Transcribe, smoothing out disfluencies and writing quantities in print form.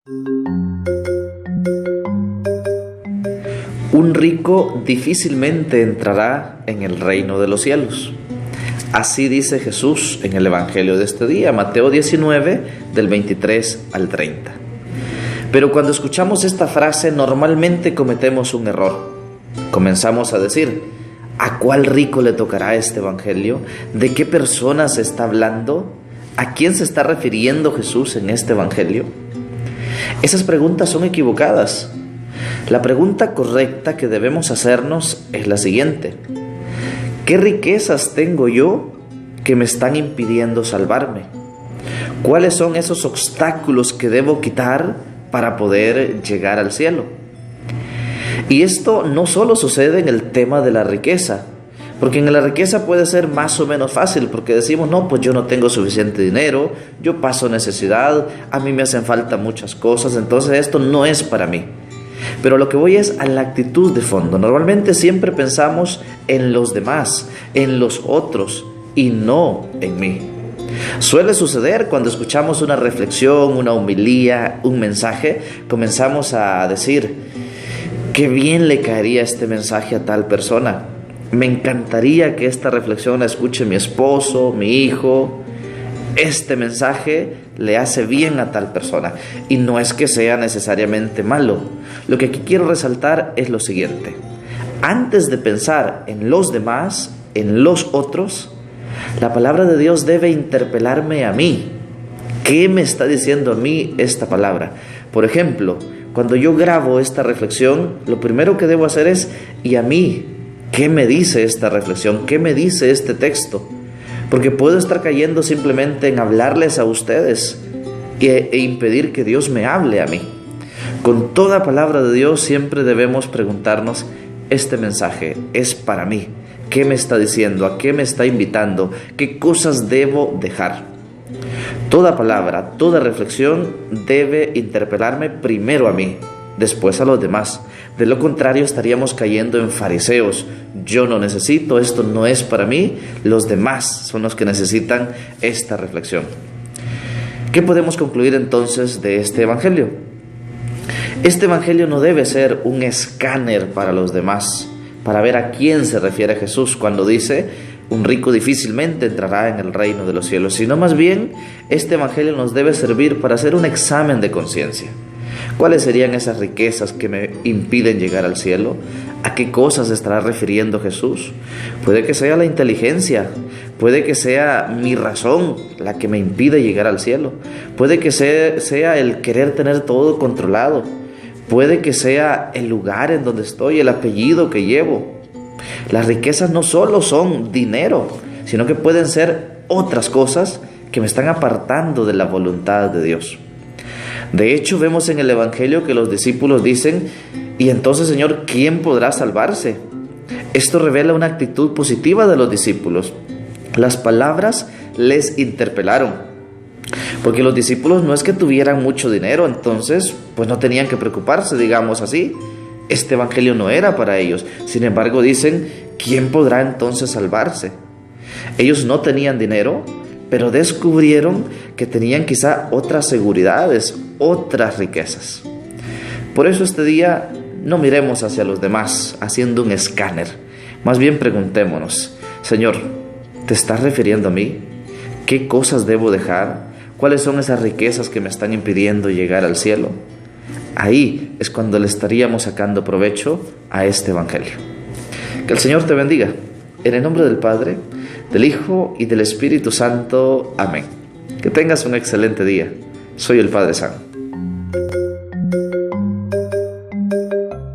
Un rico difícilmente entrará en el reino de los cielos. Así dice Jesús en el Evangelio de este día, Mateo 19, del 23 al 30. Pero cuando escuchamos esta frase, normalmente cometemos un error. Comenzamos a decir, ¿a cuál rico le tocará este Evangelio? ¿De qué persona se está hablando? ¿A quién se está refiriendo Jesús en este Evangelio? Esas preguntas son equivocadas. La pregunta correcta que debemos hacernos es la siguiente: ¿qué riquezas tengo yo que me están impidiendo salvarme? ¿Cuáles son esos obstáculos que debo quitar para poder llegar al cielo? Y esto no solo sucede en el tema de la riqueza, porque en la riqueza puede ser más o menos fácil, porque decimos, no, pues yo no tengo suficiente dinero, yo paso necesidad, a mí me hacen falta muchas cosas, entonces esto no es para mí. Pero lo que voy es a la actitud de fondo. Normalmente siempre pensamos en los demás, en los otros y no en mí. Suele suceder cuando escuchamos una reflexión, una homilía, un mensaje, comenzamos a decir, qué bien le caería este mensaje a tal persona. Me encantaría que esta reflexión la escuche mi esposo, mi hijo. Este mensaje le hace bien a tal persona. Y no es que sea necesariamente malo. Lo que aquí quiero resaltar es lo siguiente: antes de pensar en los demás, en los otros, la palabra de Dios debe interpelarme a mí. ¿Qué me está diciendo a mí esta palabra? Por ejemplo, cuando yo grabo esta reflexión, lo primero que debo hacer es, ¿y a mí? ¿Qué me dice esta reflexión? ¿Qué me dice este texto? Porque puedo estar cayendo simplemente en hablarles a ustedes e impedir que Dios me hable a mí. Con toda palabra de Dios siempre debemos preguntarnos, ¿este mensaje es para mí? ¿Qué me está diciendo? ¿A qué me está invitando? ¿Qué cosas debo dejar? Toda palabra, toda reflexión debe interpelarme primero a mí, después a los demás. De lo contrario estaríamos cayendo en fariseos. Yo no necesito, esto no es para mí, los demás son los que necesitan esta reflexión. ¿Qué podemos concluir entonces de este Evangelio? Este Evangelio no debe ser un escáner para los demás, para ver a quién se refiere Jesús cuando dice, un rico difícilmente entrará en el reino de los cielos, sino más bien, este Evangelio nos debe servir para hacer un examen de conciencia. ¿Cuáles serían esas riquezas que me impiden llegar al cielo? ¿A qué cosas se estará refiriendo Jesús? Puede que sea la inteligencia, puede que sea mi razón la que me impide llegar al cielo, puede que sea el querer tener todo controlado, puede que sea el lugar en donde estoy, el apellido que llevo. Las riquezas no solo son dinero, sino que pueden ser otras cosas que me están apartando de la voluntad de Dios. De hecho, vemos en el Evangelio que los discípulos dicen, y entonces, Señor, ¿quién podrá salvarse? Esto revela una actitud positiva de los discípulos. Las palabras les interpelaron, porque los discípulos no es que tuvieran mucho dinero, entonces pues no tenían que preocuparse, digamos así. Este Evangelio no era para ellos. Sin embargo, dicen, ¿quién podrá entonces salvarse? Ellos no tenían dinero, pero descubrieron que tenían quizá otras seguridades, otras riquezas. Por eso este día no miremos hacia los demás haciendo un escáner. Más bien preguntémonos, Señor, ¿te estás refiriendo a mí? ¿Qué cosas debo dejar? ¿Cuáles son esas riquezas que me están impidiendo llegar al cielo? Ahí es cuando le estaríamos sacando provecho a este Evangelio. Que el Señor te bendiga. En el nombre del Padre, del Hijo y del Espíritu Santo. Amén. Que tengas un excelente día. Soy el Padre San.